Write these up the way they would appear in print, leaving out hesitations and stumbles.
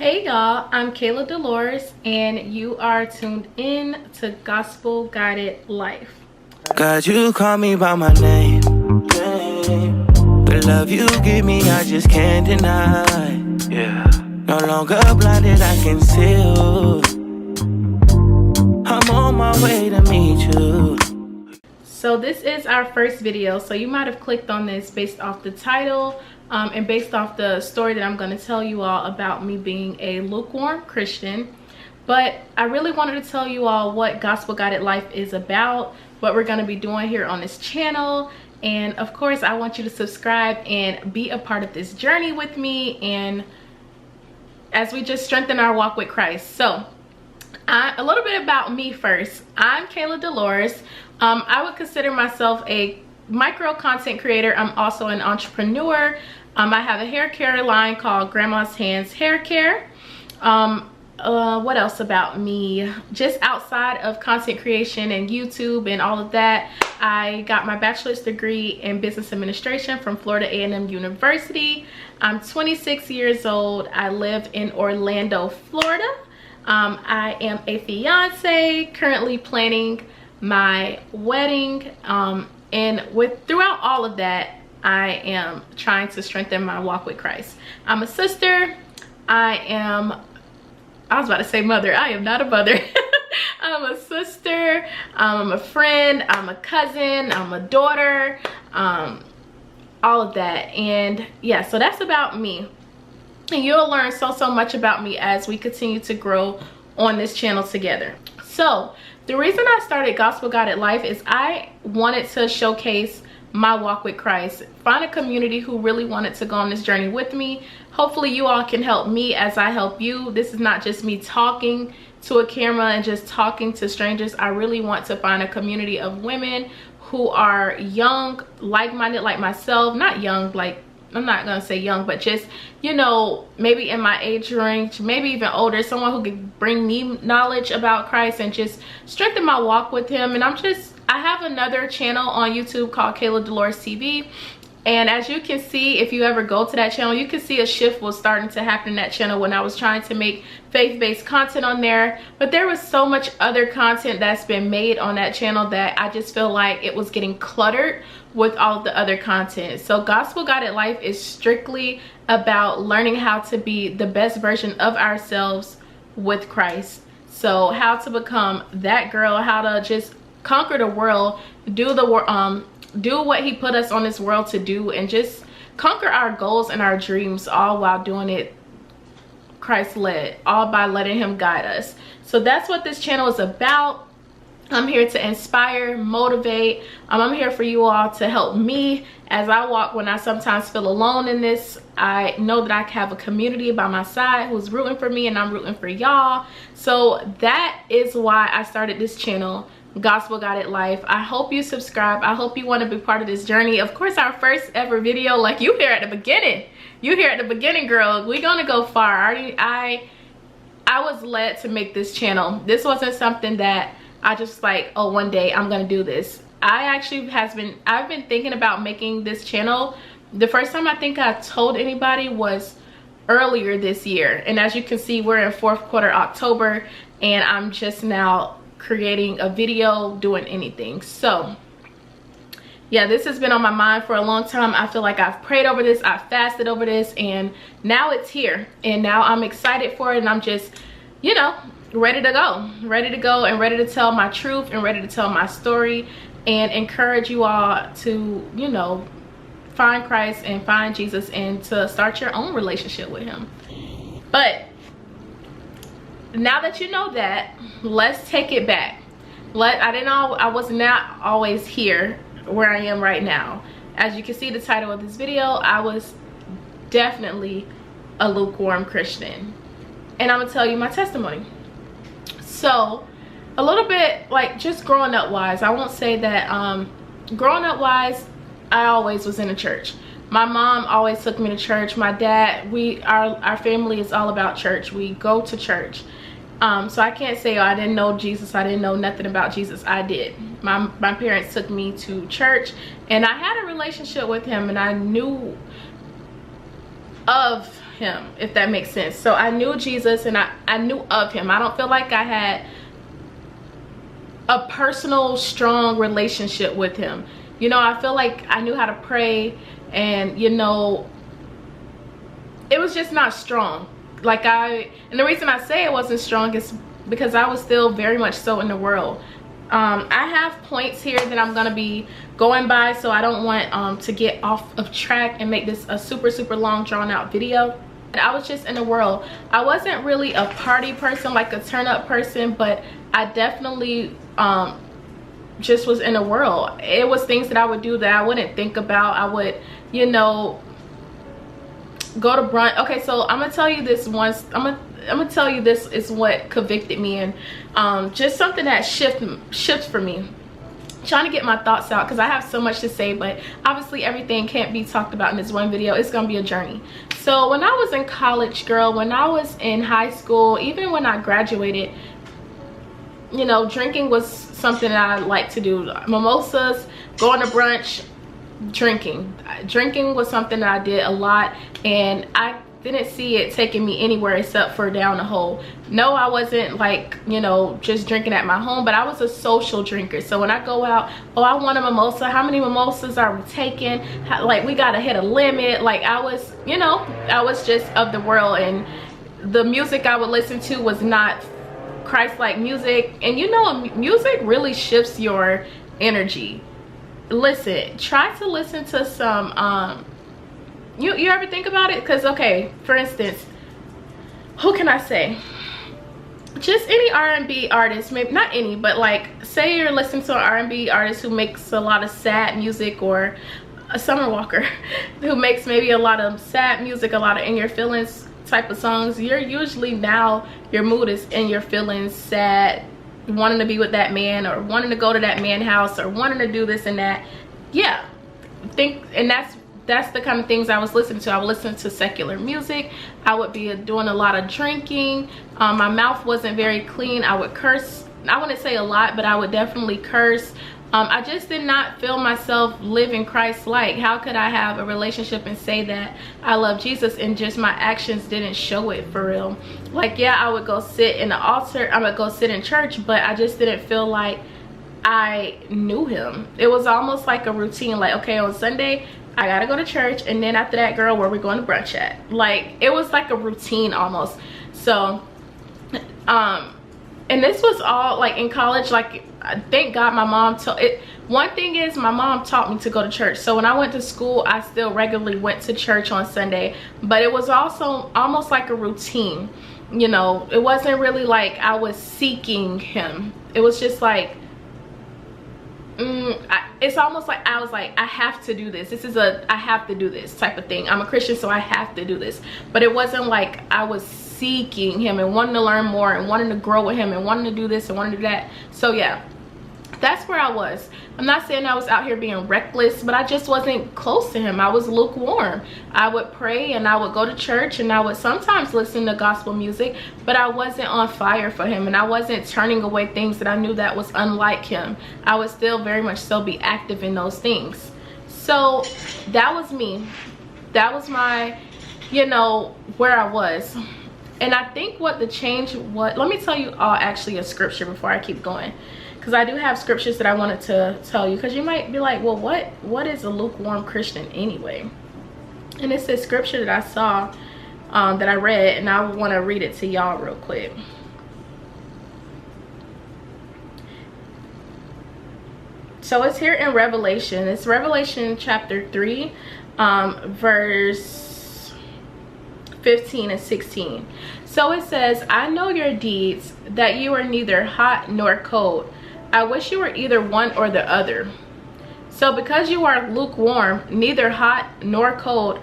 Hey y'all, I'm Kayla Dolores and you are tuned in to Gospel Guided Life. God, you call me by my name. The love you give me, I just can't deny. Yeah. No longer blinded, I can see you. I'm on my way to meet you. So this is our first video, so you might have clicked on this based off the title and based off the story that I'm going to tell you all about me being a lukewarm Christian. But I really wanted to tell you all what Gospel Guided Life is about, what we're going to be doing here on this channel. And of course, I want you to subscribe and be a part of this journey with me, and as we just strengthen our walk with Christ. So a little bit about me first. I'm Kayla Dolores. I would consider myself a micro content creator. I'm also an entrepreneur. I have a hair care line called Grandma's Hands Hair Care. What else about me? Just outside of content creation and YouTube and all of that, I got my bachelor's degree in business administration from Florida A&M University. I'm 26 years old. I live in Orlando, Florida. I am a fiance, currently planning my wedding, and throughout all of that, I am trying to strengthen my walk with Christ. I'm a sister. I was about to say mother. I am not a mother. I'm a sister. I'm a friend. I'm a cousin. I'm a daughter. All of that. And yeah, so that's about me. And you'll learn so much about me as we continue to grow on this channel together. So the reason I started Gospel Guided Life is I wanted to showcase my walk with Christ, find a community who really wanted to go on this journey with me. Hopefully you all can help me as I help you. This is not just me talking to a camera and just talking to strangers. I really want to find a community of women who are young, like-minded like myself. Not young, like, I'm not gonna say young, but just, you know, maybe in my age range, maybe even older, someone who could bring me knowledge about Christ and just strengthen my walk with him. And I have another channel on YouTube called Kayla Dolores TV. And as you can see, if you ever go to that channel, you can see a shift was starting to happen in that channel when I was trying to make faith-based content on there. But there was so much other content that's been made on that channel that I just feel like it was getting cluttered with all of the other content. So Gospel Guided Life is strictly about learning how to be the best version of ourselves with Christ. So how to become that girl, how to just conquer the world, do what he put us on this world to do, and just conquer our goals and our dreams, all while doing it Christ-led, all by letting him guide us. So that's what this channel is about. I'm here to inspire, motivate. I'm here for you all to help me as I walk when I sometimes feel alone in this. I know that I have a community by my side who's rooting for me, and I'm rooting for y'all. So that is why I started this channel, Gospel Guided Life. I hope you subscribe. I hope you want to be part of this journey. Of course, our first ever video, like you here at the beginning. You here at the beginning, girl. We're gonna go far. I was led to make this channel. This wasn't something that I just like, oh, one day I'm gonna do this. I've been thinking about making this channel. The first time I think I told anybody was earlier this year. And as you can see, we're in fourth quarter October, and I'm just now creating a video, doing anything. So yeah, this has been on my mind for a long time. I feel like I've prayed over this, I've fasted over this, and now it's here. And now I'm excited for it, and I'm just, you know, ready to go and ready to tell my truth and ready to tell my story and encourage you all to, you know, find Christ and find Jesus and to start your own relationship with him. But now that you know that, let's take it back. I was not always here where I am right now. As you can see the title of this video, I was definitely a lukewarm Christian, and I'm gonna tell you my testimony. So a little bit like just growing up wise, I won't say that growing up wise I always was in a church. My mom always took me to church. My dad, our family is all about church. We go to church. So I can't say, oh, I didn't know Jesus, I didn't know nothing about Jesus. I did. My parents took me to church, and I had a relationship with him, and I knew of him, if that makes sense. So I knew Jesus and I knew of him. I don't feel like I had a personal strong relationship with him. You know, I feel like I knew how to pray, and you know, it was just not strong. Like and the reason I say it wasn't strong is because I was still very much so in the world. I have points here that I'm gonna be going by, so I don't want to get off of track and make this a super long drawn out video. And I was just in the world. I wasn't really a party person, like a turn up person, but I definitely just was in the world. It was things that I would do that I wouldn't think about. I would, you know, go to brunch. Okay, so I'm gonna tell you this once. I'm gonna tell you this is what convicted me, and just something that shifts for me. Trying to get my thoughts out because I have so much to say, but obviously everything can't be talked about in this one video. It's gonna be a journey. So when I was in college, girl, when I was in high school, even when I graduated, you know, drinking was something that I like to do. Mimosas, going to brunch, drinking was something that I did a lot, and I didn't see it taking me anywhere except for down the hole. No, I wasn't like, you know, just drinking at my home, but I was a social drinker. So when I go out, oh, I want a mimosa. How many mimosas are we taking? Like, we gotta hit a limit. Like, I was, you know, I was just of the world, and the music I would listen to was not Christ-like music. And you know, music really shifts your energy. Listen, try to listen to some you ever think about it? Because okay, for instance, who can I say, just any R&B artist, maybe not any, but like, say you're listening to an R&B artist who makes a lot of sad music, or a Summer Walker who makes maybe a lot of sad music, a lot of in your feelings type of songs. You're usually, now your mood is in your feelings, sad, wanting to be with that man, or wanting to go to that man's house, or wanting to do this and that. Yeah, and that's the kind of things I was listening to. I would listen to secular music. I would be doing a lot of drinking. My mouth wasn't very clean. I would curse. I wouldn't say a lot, but I would definitely curse. I just did not feel myself living Christ-like. How could I have a relationship and say that I love Jesus and just my actions didn't show it for real? Like, yeah, I would go sit in the altar. I would go sit in church, but I just didn't feel like I knew him. It was almost like a routine. Like, okay, on Sunday, I gotta go to church, and then after that, girl, where we going to brunch at? Like, it was like a routine almost. So and this was all like in college. Like, thank God my mom taught it. One thing is, my mom taught me to go to church. So when I went to school, I still regularly went to church on Sunday, but it was also almost like a routine. You know, it wasn't really like I was seeking him. It was just like, it's almost like I was like, I have to do this. This is I have to do this type of thing. I'm a Christian, so I have to do this. But it wasn't like I was seeking him and wanting to learn more and wanting to grow with him and wanting to do this and wanting to do that. So yeah, that's where I was. I'm not saying I was out here being reckless, but I just wasn't close to him. I was lukewarm. I would pray and I would go to church and I would sometimes listen to gospel music, but I wasn't on fire for him, and I wasn't turning away things that I knew that was unlike him. I would still very much so be active in those things. So that was me. That was my, you know, where I was. And I think what the change was, let me tell you all actually a scripture before I keep going, because I do have scriptures that I wanted to tell you, because you might be like, well, what is a lukewarm Christian anyway? And it's this scripture that I saw, that I read, and I want to read it to y'all real quick. So it's here in Revelation. It's Revelation chapter 3, verse 15 and 16. So it says, I know your deeds, that you are neither hot nor cold. I wish you were either one or the other. So because you are lukewarm, neither hot nor cold,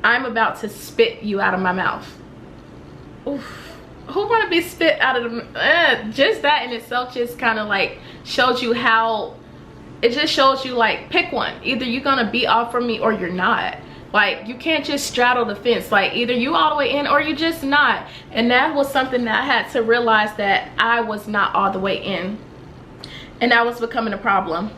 I'm about to spit you out of my mouth. Oof. Who want to be spit out of the just that in itself just kind of like shows you how, it just shows you like, pick one. Either you're gonna be off from me or you're not. Like, you can't just straddle the fence. Like, either you all the way in or you just not. And that was something that I had to realize, that I was not all the way in, and that was becoming a problem.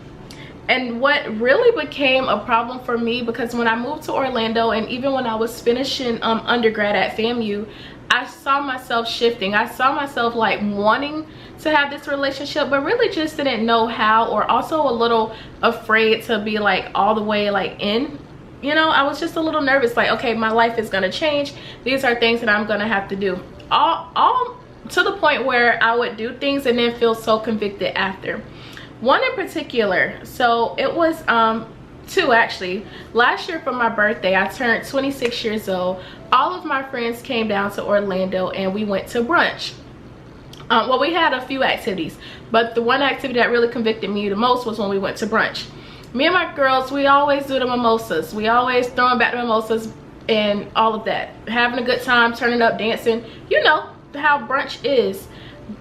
And what really became a problem for me, because when I moved to Orlando and even when I was finishing undergrad at FAMU, I saw myself shifting. I saw myself like wanting to have this relationship, but really just didn't know how, or also a little afraid to be like all the way like in. You know, I was just a little nervous, like, okay, my life is gonna change. These are things that I'm gonna have to do. All to the point where I would do things and then feel so convicted after. One in particular, so it was two actually. Last year for my birthday, I turned 26 years old. All of my friends came down to Orlando and we went to brunch. Well, we had a few activities, but the one activity that really convicted me the most was when we went to brunch. Me and my girls, we always do the mimosas. We always throwing back the mimosas and all of that. Having a good time, turning up, dancing. You know how brunch is.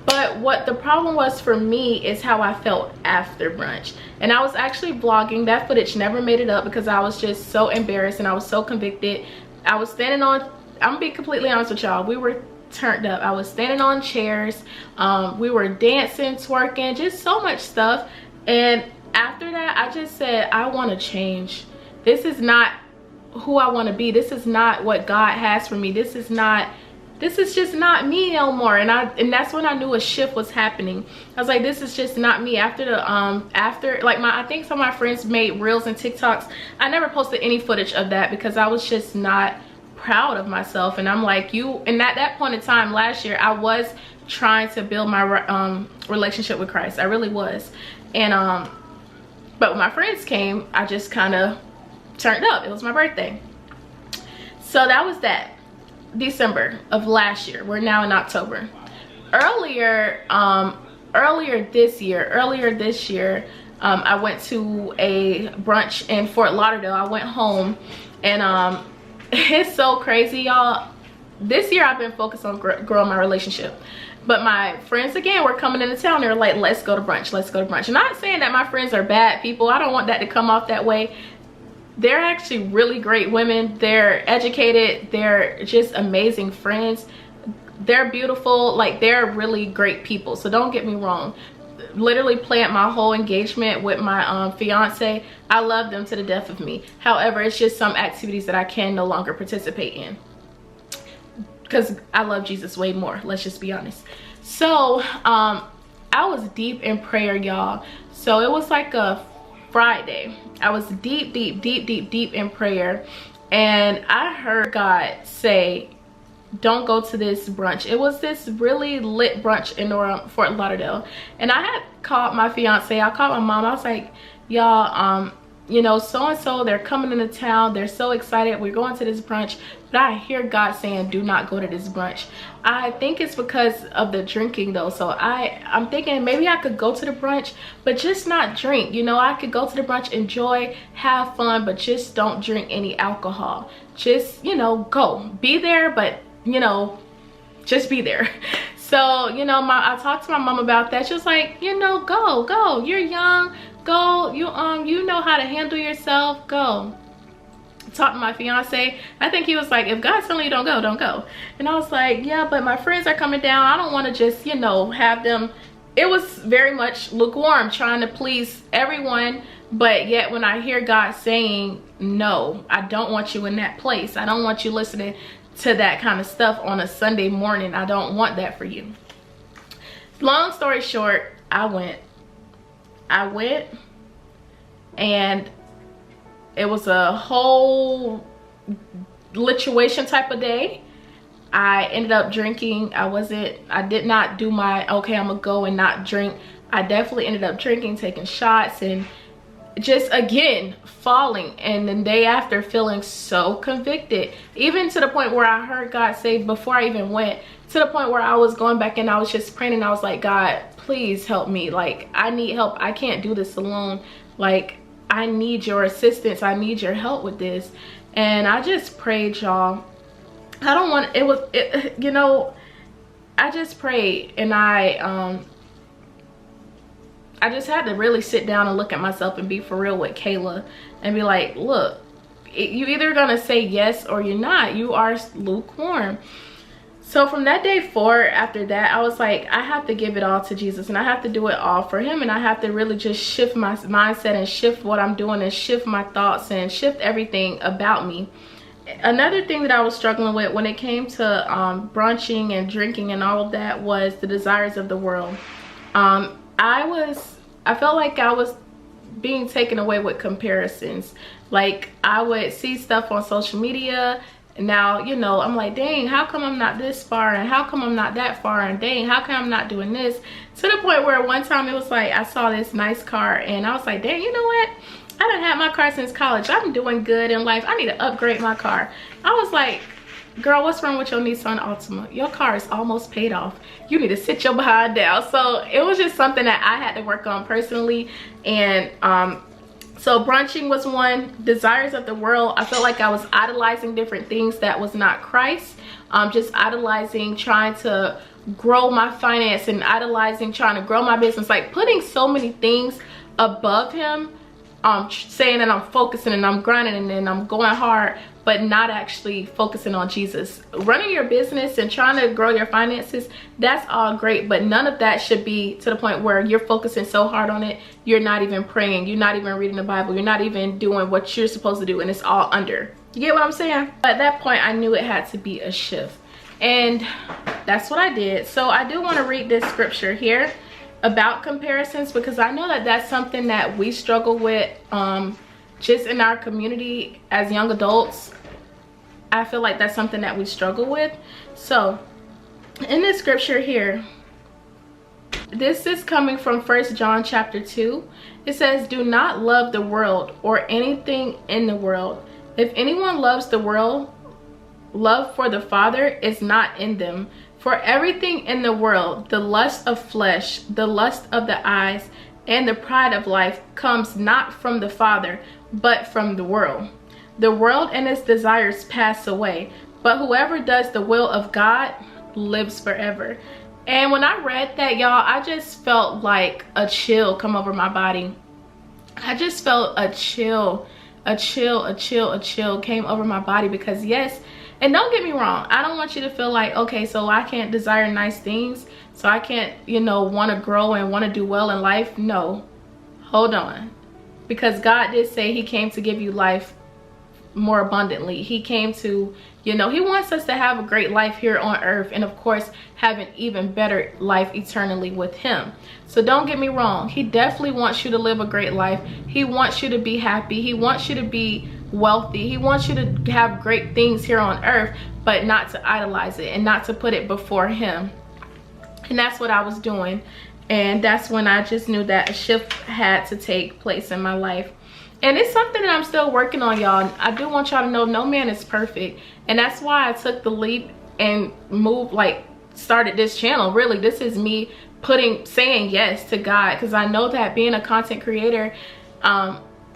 But what the problem was for me is how I felt after brunch. And I was actually vlogging. That footage never made it up because I was just so embarrassed and I was so convicted. I was standing on, I'm gonna be completely honest with y'all, we were turned up. I was standing on chairs. We were dancing, twerking, just so much stuff. And after that, I just said, I want to change. This is not who I want to be. This is not what God has for me. This is just not me no more. And that's when I knew a shift was happening. I was like, this is just not me. After the I think some of my friends made reels and TikToks. I never posted any footage of that because I was just not proud of myself. And I'm like, and at that point in time last year, I was trying to build my relationship with Christ. I really was. And but when my friends came, I just kind of turned up. It was my birthday. So that was that. December of last year. We're now in October. Earlier this year, I went to a brunch in Fort Lauderdale. I went home and it's so crazy, y'all. This year I've been focused on growing my relationship. But my friends, again, were coming into town. They were like, let's go to brunch. Let's go to brunch. And I'm not saying that my friends are bad people. I don't want that to come off that way. They're actually really great women. They're educated. They're just amazing friends. They're beautiful. Like, they're really great people. So don't get me wrong. Literally planned my whole engagement with my fiance. I love them to the death of me. However, it's just some activities that I can no longer participate in, because I love Jesus way more. Let's just be honest. So I was deep in prayer, y'all. So it was like a Friday. I was deep in prayer, and I heard God say, don't go to this brunch. It was this really lit brunch in Fort Lauderdale, and I had called my fiance. I called my mom. I was like, y'all, you know, so and so, they're coming into town. They're so excited. We're going to this brunch. But I hear God saying, do not go to this brunch. I think it's because of the drinking though. So I'm thinking maybe I could go to the brunch, but just not drink. You know, I could go to the brunch, enjoy, have fun, but just don't drink any alcohol. Just, you know, go. Be there, but, you know, just be there. So, you know, I talked to my mom about that. She was like, you know, go. You're young. Go. You know how to handle yourself. Go. Talked to my fiance. I think he was like, if God's telling you don't go, don't go. And I was like, yeah, but my friends are coming down. I don't want to just, you know, have them. It was very much lukewarm, trying to please everyone. But yet when I hear God saying, no, I don't want you in that place. I don't want you listening to that kind of stuff on a Sunday morning. I don't want that for you. Long story short, I went and it was a whole lituation type of day. I ended up drinking. I did not do my, okay, I'm gonna go and not drink. I definitely ended up drinking, taking shots, and just again falling, and the day after feeling so convicted, even to the point where I heard God say, before I even went, to the point where I was going back and I was just praying, and I was like, God, please help me. Like, I need help. I can't do this alone. Like, I need your assistance. I need your help with this. And I just prayed, y'all. I don't want, you know, I just prayed, and I just had to really sit down and look at myself and be for real with Kayla and be like, look, you either gonna say yes or you're not. You are lukewarm. So from that day forward, after that, I was like, I have to give it all to Jesus, and I have to do it all for him, and I have to really just shift my mindset and shift what I'm doing and shift my thoughts and shift everything about me. Another thing that I was struggling with when it came to brunching and drinking and all of that was the desires of the world. I felt like I was being taken away with comparisons. Like, I would see stuff on social media, and now, you know, I'm like, dang, how come I'm not this far, and how come I'm not that far, and dang, how come I'm not doing this? To the point where one time it was like, I saw this nice car, and I was like, dang, you know what? I done had my car since college. I'm doing good in life. I need to upgrade my car. I was like, girl, what's wrong with your Nissan Altima? Your car is almost paid off. You need to sit your behind down. So it was just something that I had to work on personally. And so brunching was one. Desires of the world, I felt like I was idolizing different things that was not Christ. Just idolizing, trying to grow my finance, and idolizing, trying to grow my business. Like, putting so many things above him. Saying that I'm focusing and I'm grinding and I'm going hard, but not actually focusing on Jesus. Running your business and trying to grow your finances, that's all great, but none of that should be to the point where you're focusing so hard on it, you're not even praying, you're not even reading the Bible, you're not even doing what you're supposed to do, and it's all under. You get what I'm saying? At that point, I knew it had to be a shift, and that's what I did. So I do want to read this scripture here about comparisons, because I know that that's something that we struggle with just in our community as young adults. I feel like that's something that we struggle with. So in this scripture here, this is coming from 1 John chapter 2. It says, do not love the world or anything in the world. If anyone loves the world, love for the Father is not in them. For everything in the world, the lust of flesh, the lust of the eyes, and the pride of life comes not from the Father, but from the world. The world and its desires pass away, but whoever does the will of God lives forever. And when I read that, y'all, I just felt like a chill come over my body. I just felt a chill came over my body, because yes, and don't get me wrong, I don't want you to feel like, okay, so I can't desire nice things, so I can't, you know, want to grow and want to do well in life. No, hold on, because God did say he came to give you life more abundantly. He came to, you know, he wants us to have a great life here on earth, and of course have an even better life eternally with him. So don't get me wrong, he definitely wants you to live a great life. He wants you to be happy. He wants you to be wealthy. He wants you to have great things here on earth, but not to idolize it and not to put it before him. And that's what I was doing, and that's when I just knew that a shift had to take place in my life. And it's something that I'm still working on, y'all. I do want y'all to know no man is perfect, and that's why I took the leap and moved, like started this channel. Really, this is me saying yes to God, because I know that being a content creator,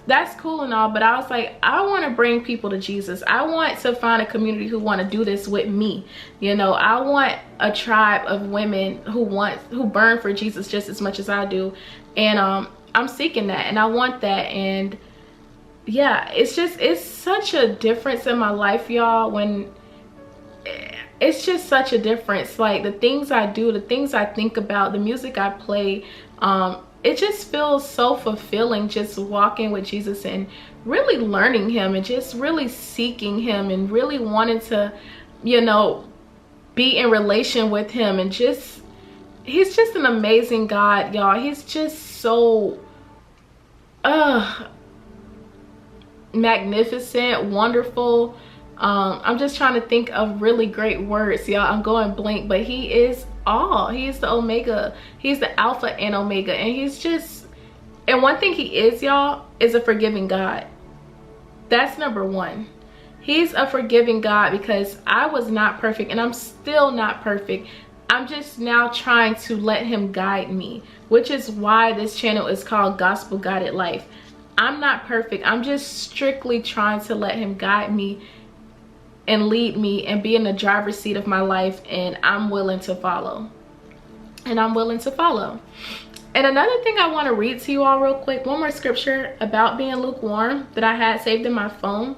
that's cool and all, but I was like, I want to bring people to Jesus. I want to find a community who want to do this with me. You know, I want a tribe of women who burn for Jesus just as much as I do, and I'm seeking that, and I want that. And yeah, it's such a difference in my life, y'all, when it's just such a difference. Like, the things I do, the things I think about, the music I play, it just feels so fulfilling, just walking with Jesus and really learning him and just really seeking him and really wanting to, you know, be in relation with him. And just, he's just an amazing God, y'all. He's just so magnificent, wonderful. I'm just trying to think of really great words, y'all. I'm going blank, but he is all. He's the Omega. He's the Alpha and Omega, and he's just, and one thing he is, y'all, is a forgiving God. That's number one. He's a forgiving God, because I was not perfect, and I'm still not perfect. I'm just now trying to let him guide me, which is why this channel is called Gospel Guided Life. I'm not perfect. I'm just strictly trying to let him guide me and lead me and be in the driver's seat of my life, and I'm willing to follow. And I'm willing to follow. And another thing I want to read to you all real quick, one more scripture about being lukewarm that I had saved in my phone.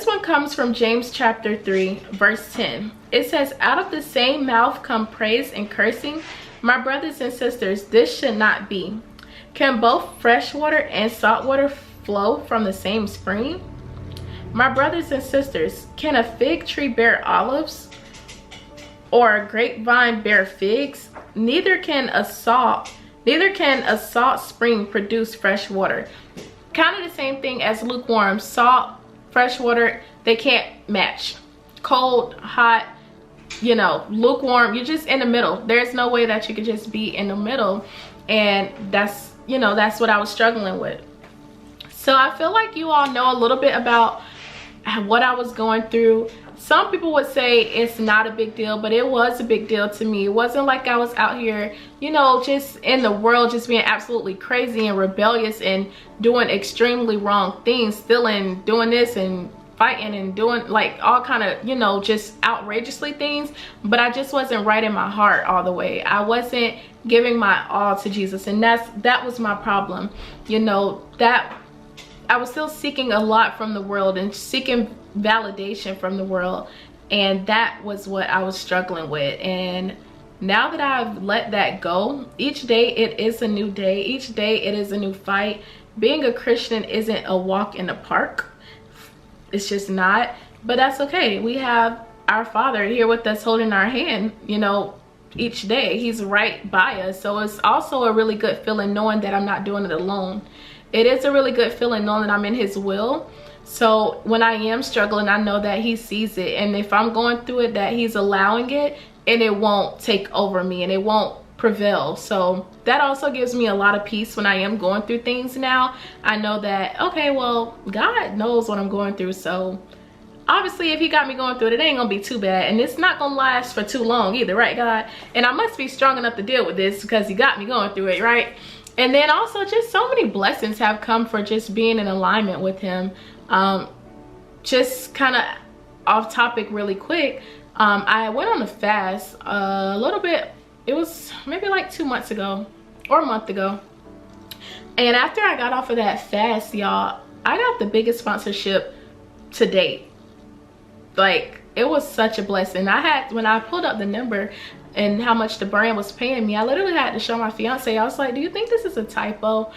This one comes from James chapter 3 verse 10. It says, out of the same mouth come praise and cursing. My brothers and sisters, this should not be. Can both fresh water and salt water flow from the same spring? My brothers and sisters, can a fig tree bear olives or a grapevine bear figs? Neither can a salt spring produce fresh water. Kind of the same thing as lukewarm. Salt, fresh water, they can't match. Cold, hot, you know, lukewarm, you're just in the middle. There's no way that you could just be in the middle. And that's, you know, that's what I was struggling with. So I feel like you all know a little bit about what I was going through. Some people would say it's not a big deal, but it was a big deal to me. It wasn't like I was out here, you know, just in the world, just being absolutely crazy and rebellious and doing extremely wrong things, stealing, doing this and fighting and doing like all kind of, you know, just outrageously things. But I just wasn't right in my heart all the way. I wasn't giving my all to Jesus, and that was my problem. You know, that I was still seeking a lot from the world and seeking validation from the world, and that was what I was struggling with. And now that I've let that go, each day it is a new day. Each day it is a new fight. Being a Christian isn't a walk in the park. It's just not. But that's okay. We have our Father here with us, holding our hand, you know, each day. He's right by us. So it's also a really good feeling knowing that I'm not doing it alone. It is a really good feeling knowing that I'm in His will. So when I am struggling, I know that He sees it. And if I'm going through it, that He's allowing it, and it won't take over me and it won't prevail. So that also gives me a lot of peace when I am going through things now. I know that, okay, well, God knows what I'm going through. So obviously if He got me going through it, it ain't gonna be too bad. And it's not gonna last for too long either, right, God? And I must be strong enough to deal with this because He got me going through it, right? And then also just so many blessings have come for just being in alignment with Him. Just kind of off topic really quick, I went on a fast a little bit. It was maybe like 2 months ago or a month ago. And after I got off of that fast, y'all, I got the biggest sponsorship to date. Like, it was such a blessing. When I pulled up the number and how much the brand was paying me, I literally had to show my fiance. I was like, do you think this is a typo?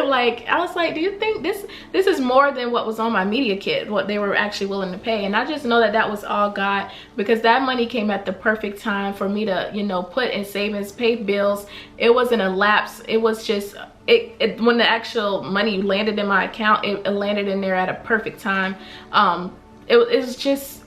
Like, I was like, do you think this is more than what was on my media kit, what they were actually willing to pay? And I just know that that was all God, because that money came at the perfect time for me to, you know, put in savings, pay bills. It wasn't a lapse. It was just when the actual money landed in my account, it landed in there at a perfect time. It was just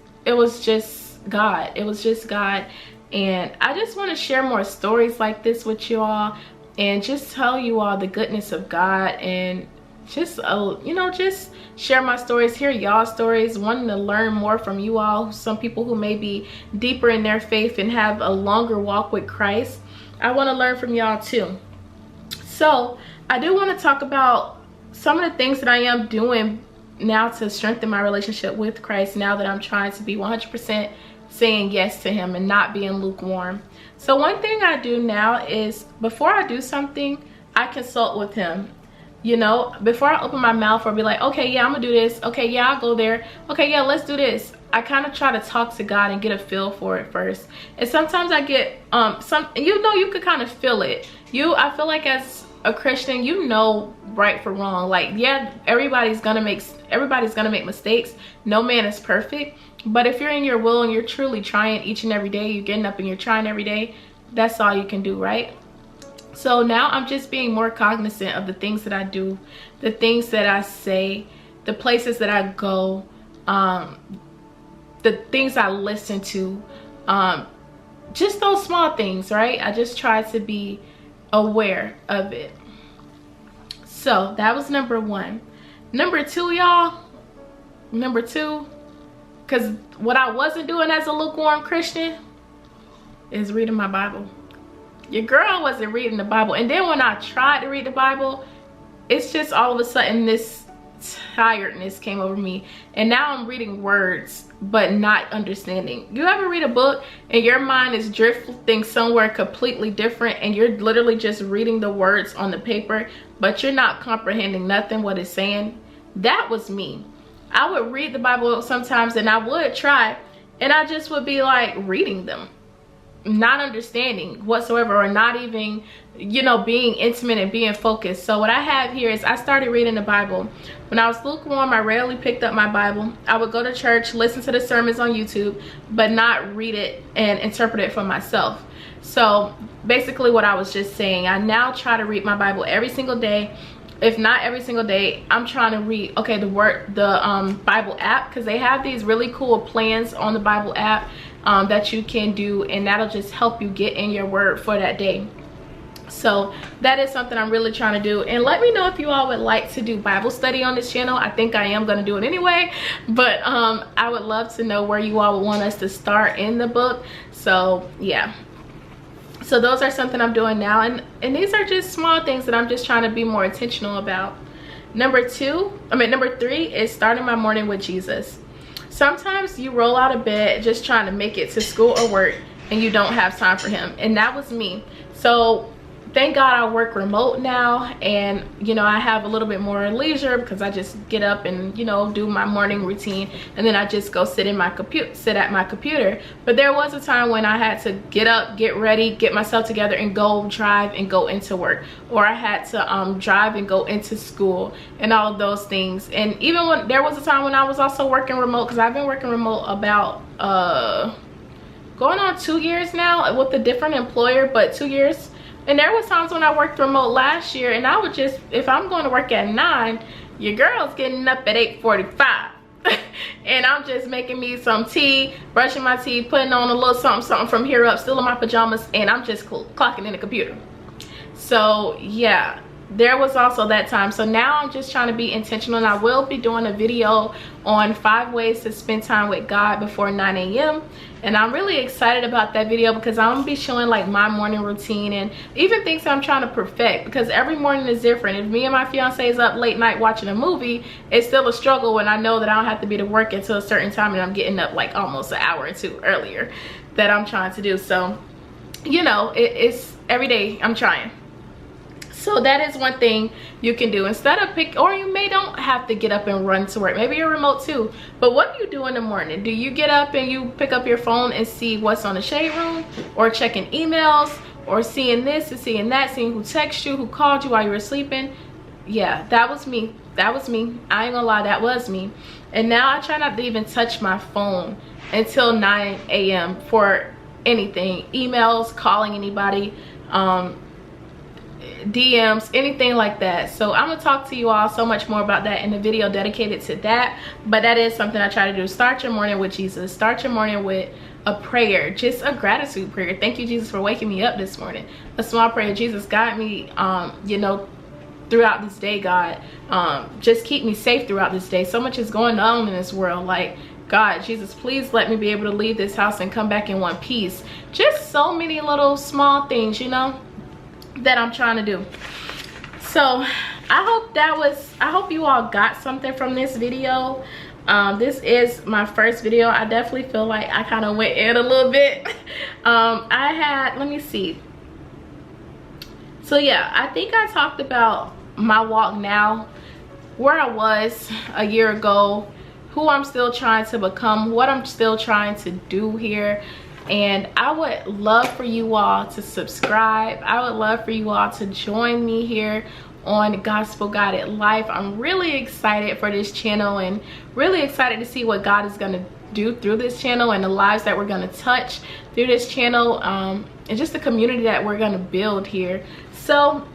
God. It was just God. And I just want to share more stories like this with you all, and just tell you all the goodness of God, and just you know, just share my stories, hear y'all stories, wanting to learn more from you all. Some people who may be deeper in their faith and have a longer walk with Christ, I want to learn from y'all too. So I do want to talk about some of the things that I am doing now to strengthen my relationship with Christ, now that I'm trying to be 100% saying yes to Him and not being lukewarm. So one thing I do now is, before I do something, I consult with Him. You know, before I open my mouth or be like, okay, yeah, I'm gonna do this, okay, yeah, I'll go there, okay, yeah, let's do this, I kind of try to talk to God and get a feel for it first. And sometimes I get you know, you could kind of feel it. I feel like as a Christian, you know right from wrong. Like, yeah, everybody's gonna make mistakes. No man is perfect. But if you're in your will and you're truly trying each and every day, you're getting up and you're trying every day, that's all you can do, right? So now I'm just being more cognizant of the things that I do, the things that I say, the places that I go, the things I listen to, just those small things, right? I just try to be aware of it. So that was number one. Number two, y'all, because what I wasn't doing as a lukewarm Christian is reading my Bible. Your girl wasn't reading the Bible. And then when I tried to read the Bible, it's just all of a sudden this tiredness came over me. And now I'm reading words but not understanding. You ever read a book and your mind is drifting somewhere completely different, and you're literally just reading the words on the paper, but you're not comprehending nothing what it's saying? That was me. I would read the Bible sometimes, and I would try, and I just would be like reading them, not understanding whatsoever, or not even, you know, being intimate and being focused. So what I have here is I started reading the Bible. When I was lukewarm, I rarely picked up my Bible. I would go to church, listen to the sermons on YouTube, but not read it and interpret it for myself. So basically what I was just saying, I now try to read my Bible every single day. If not every single day, I'm trying to read, okay, the Bible app, because they have these really cool plans on the Bible app that you can do, and that'll just help you get in your word for that day. So that is something I'm really trying to do. And let me know if you all would like to do Bible study on this channel. I think I am going to do it anyway, but I would love to know where you all would want us to start in the book. So yeah, so those are something I'm doing now, and these are just small things that I'm just trying to be more intentional about. Number three is starting my morning with Jesus. Sometimes you roll out of bed just trying to make it to school or work, and you don't have time for him, and that was me. So thank God I work remote now, and you know, I have a little bit more leisure because I just get up and, you know, do my morning routine, and then I just go sit at my computer. But there was a time when I had to get up, get ready, get myself together, and go drive and go into work, or I had to drive and go into school and all of those things. And even when there was a time when I was also working remote, because I've been working remote about going on 2 years now with a different employer, but 2 years. And there was times when I worked remote last year, and I would just, if I'm going to work at 9, your girl's getting up at 8:45. And I'm just making me some tea, brushing my teeth, putting on a little something from here up, still in my pajamas, and I'm just clocking in the computer. So yeah, there was also that time. So now I'm just trying to be intentional, and I will be doing a video on 5 ways to spend time with God before 9 a.m. and I'm really excited about that video, because I'm gonna be showing like my morning routine and even things that I'm trying to perfect, because every morning is different. If me and my fiance is up late night watching a movie, it's still a struggle when I know that I don't have to be to work until a certain time, and I'm getting up like almost an hour or two earlier that I'm trying to do. So, you know, it's every day I'm trying. So that is one thing you can do instead of or you don't have to get up and run to work. Maybe you're remote too. But what do you do in the morning? Do you get up and you pick up your phone and see what's on the shade room, or checking emails, or seeing this and seeing that, seeing who texted you, who called you while you were sleeping? Yeah, that was me. That was me. I ain't gonna lie, that was me. And now I try not to even touch my phone until 9 a.m. for anything. Emails, calling anybody, DMs, anything like that. So I'm gonna talk to you all so much more about that in the video dedicated to that. But that is something I try to do. Start your morning with Jesus. Start your morning with a prayer, just a gratitude prayer. Thank you, Jesus, for waking me up this morning. A small prayer. Jesus, guide me, you know, throughout this day. God, just keep me safe throughout this day. So much is going on in this world. Like, God, Jesus, please let me be able to leave this house and come back in one piece. Just so many little small things, you know, that I'm trying to do. So I hope you all got something from this video. This is my first video. I definitely feel like I kind of went in a little bit. Let me see. So yeah, I think I talked about my walk now, where I was a year ago, who I'm still trying to become, what I'm still trying to do here. And I would love for you all to subscribe. I would love for you all to join me here on Gospel Guided Life. I'm really excited for this channel, and really excited to see what God is going to do through this channel, and the lives that we're going to touch through this channel, and just the community that we're going to build here. So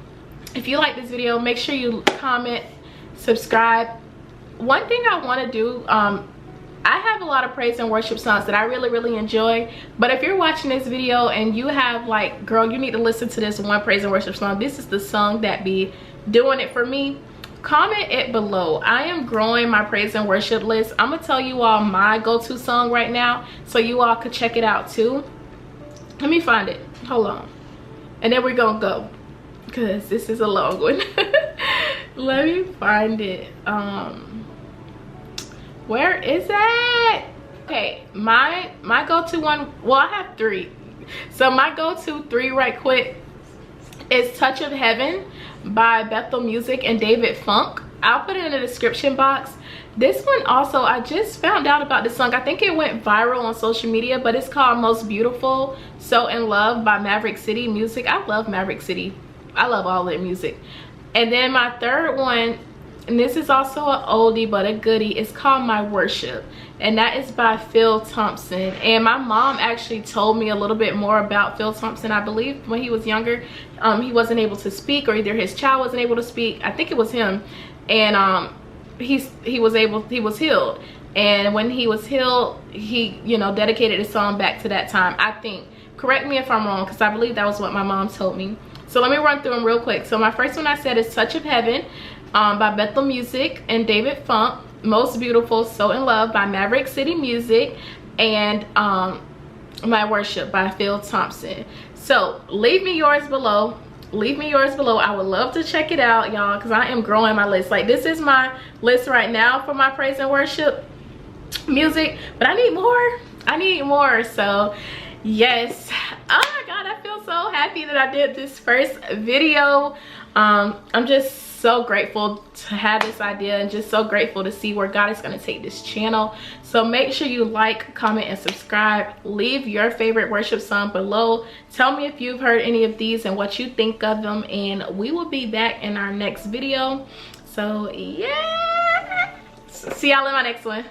if you like this video, make sure you comment, subscribe. One thing I want to do, I have a lot of praise and worship songs that I really enjoy, but if you're watching this video and you have like, girl, you need to listen to this one praise and worship song, this is the song that be doing it for me, comment it below. I am growing my praise and worship list. I'm gonna tell you all my go-to song right now, so you all could check it out too. Let me find it, hold on, and then we're gonna go, because this is a long one. Let me find it. Where is it? Okay, my go-to one, well, I have 3. So my go-to 3 right quick is Touch of Heaven by Bethel Music and David Funk. I'll put it in the description box. This one also, I just found out about this song. I think it went viral on social media, but it's called Most Beautiful, So In Love by Maverick City Music. I love Maverick City. I love all their music. And then my third one, and this is also an oldie but a goodie, it's called My Worship, and that is by Thompson. And my mom actually told me a little bit more about Thompson. I believe when he was younger, he wasn't able to speak, or either his child wasn't able to speak. I think it was him. And he was healed, and when he was healed, he, you know, dedicated his song back to that time, I think. Correct me if I'm wrong, because I believe that was what my mom told me. So let me run through them real quick. So my first one I said is Touch of Heaven by Bethel Music and David Funk. Most Beautiful, So In Love by Maverick City Music, and My Worship by Thompson. So leave me yours below. Leave me yours below. I would love to check it out, y'all, because I am growing my list. Like, this is my list right now for my praise and worship music, but I need more. I need more. So yes, oh my god, I feel so happy that I did this first video. I'm just so grateful to have this idea, and just so grateful to see where God is going to take this channel. So make sure you like, comment, and subscribe. Leave your favorite worship song below. Tell me if you've heard any of these and what you think of them, and we will be back in our next video. So yeah, see y'all in my next one.